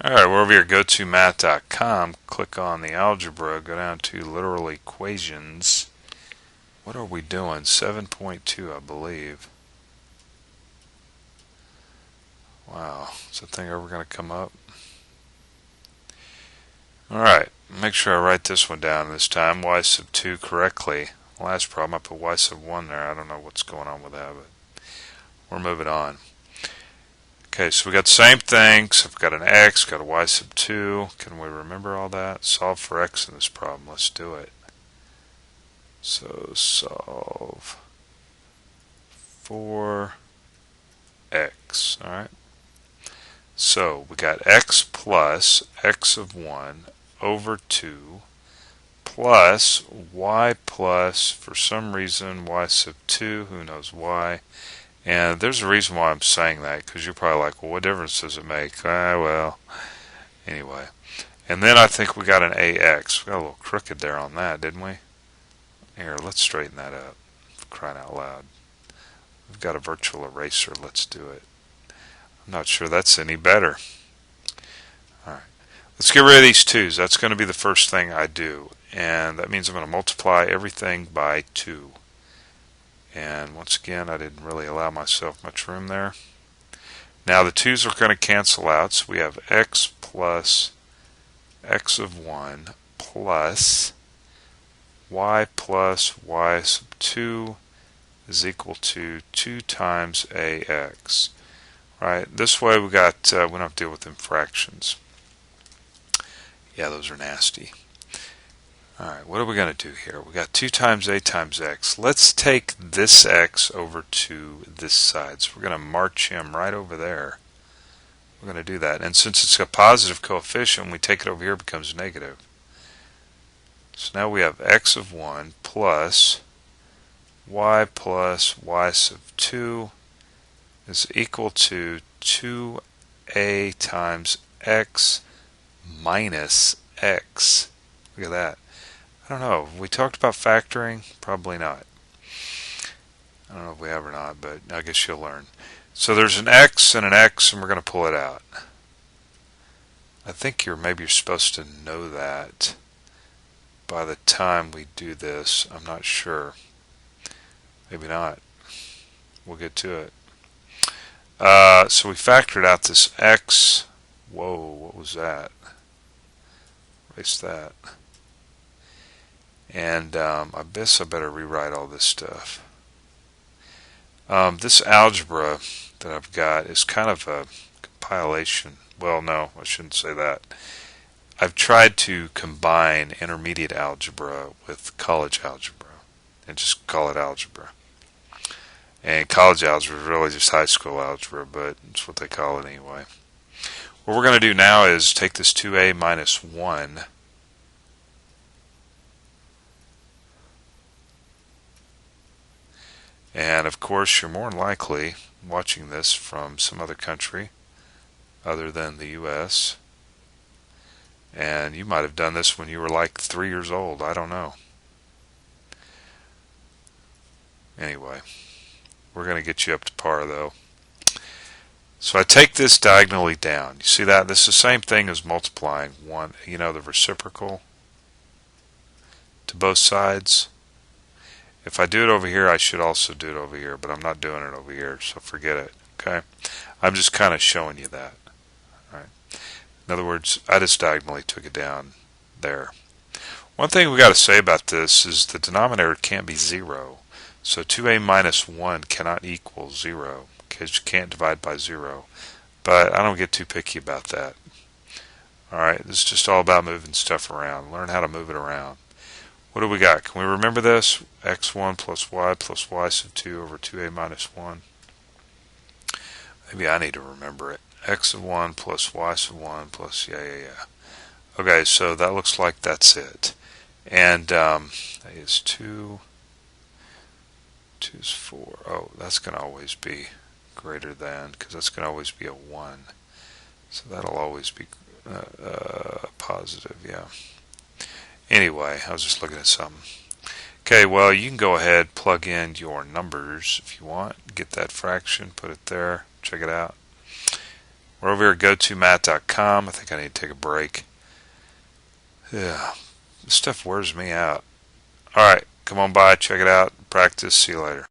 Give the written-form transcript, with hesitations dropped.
Alright, we're over here, go to math.com, click on the algebra, go down to literal equations. What are we doing? 7.2, I believe. Wow, is that thing ever going to come up? Alright, make sure I write this one down this time, y sub 2 correctly. Last problem, I put y sub 1 there. I don't know what's going on with that, but we're moving on. Okay, so we got the same thing, so we've got an x, got a y sub 2. Can we remember all that? Solve for x in this problem. Let's do it. So solve for x. Alright. So we got x plus x of 1 over 2 plus y plus, for some reason, y sub 2. Who knows why? And there's a reason why I'm saying that, because you're probably like, well, what difference does it make? Well, anyway. And then I think we got an ax. We got a little crooked there on that, didn't we? Here, let's straighten that up. For crying out loud. We've got a virtual eraser. Let's do it. I'm not sure that's any better. Alright. Let's get rid of these 2's. That's going to be the first thing I do. And that means I'm going to multiply everything by 2. And once again, I didn't really allow myself much room there. Now the 2's are going to cancel out, so we have x plus x of 1 plus y sub 2 is equal to 2 times ax. Right? This way we don't have to deal with fractions. Yeah, those are nasty. Alright, what are we going to do here? We got 2 times a times x. Let's take this x over to this side. So we're going to march him right over there. We're going to do that. And since it's a positive coefficient, when we take it over here, it becomes negative. So now we have x of 1 plus y sub 2 is equal to 2a times x minus x. Look at that. I don't know. Have we talked about factoring? Probably not. I don't know if we have or not, but I guess you'll learn. So there's an x, and we're going to pull it out. I think maybe you're supposed to know that by the time we do this. I'm not sure. Maybe not. We'll get to it. So we factored out this x. Whoa, what was that? Erase that. And I guess I better rewrite all this stuff. This algebra that I've got is kind of a compilation. Well, no, I shouldn't say that. I've tried to combine intermediate algebra with college algebra and just call it algebra. And college algebra is really just high school algebra, but it's what they call it anyway. What we're going to do now is take this 2a minus 1 and of course you're more than likely watching this from some other country other than the US, and you might have done this when you were like 3 years old. I don't know. Anyway, we're going to get you up to par though. So I take this diagonally down. You see that? This is the same thing as multiplying one, the reciprocal to both sides. If I do it over here, I should also do it over here, but I'm not doing it over here, so forget it. Okay? I'm just kind of showing you that. All right. In other words, I just diagonally took it down there. One thing we got to say about this is the denominator can't be 0. So 2a minus 1 cannot equal 0, because you can't divide by 0. But I don't get too picky about that. Alright, this is just all about moving stuff around. Learn how to move it around. What do we got? Can we remember this? x1 plus y sub 2 over 2a minus 1. Maybe I need to remember it. x of 1 plus y sub 1 plus, yeah. Okay, so that looks like that's it. And that is 2. 2 is 4. Oh, that's going to always be greater than, because that's going to always be a 1. So that'll always be positive, yeah. Anyway, I was just looking at something. Okay, well, you can go ahead, plug in your numbers if you want. Get that fraction, put it there, check it out. We're over here at gotomath.com. I think I need to take a break. Yeah, this stuff wears me out. All right, come on by, check it out, practice. See you later.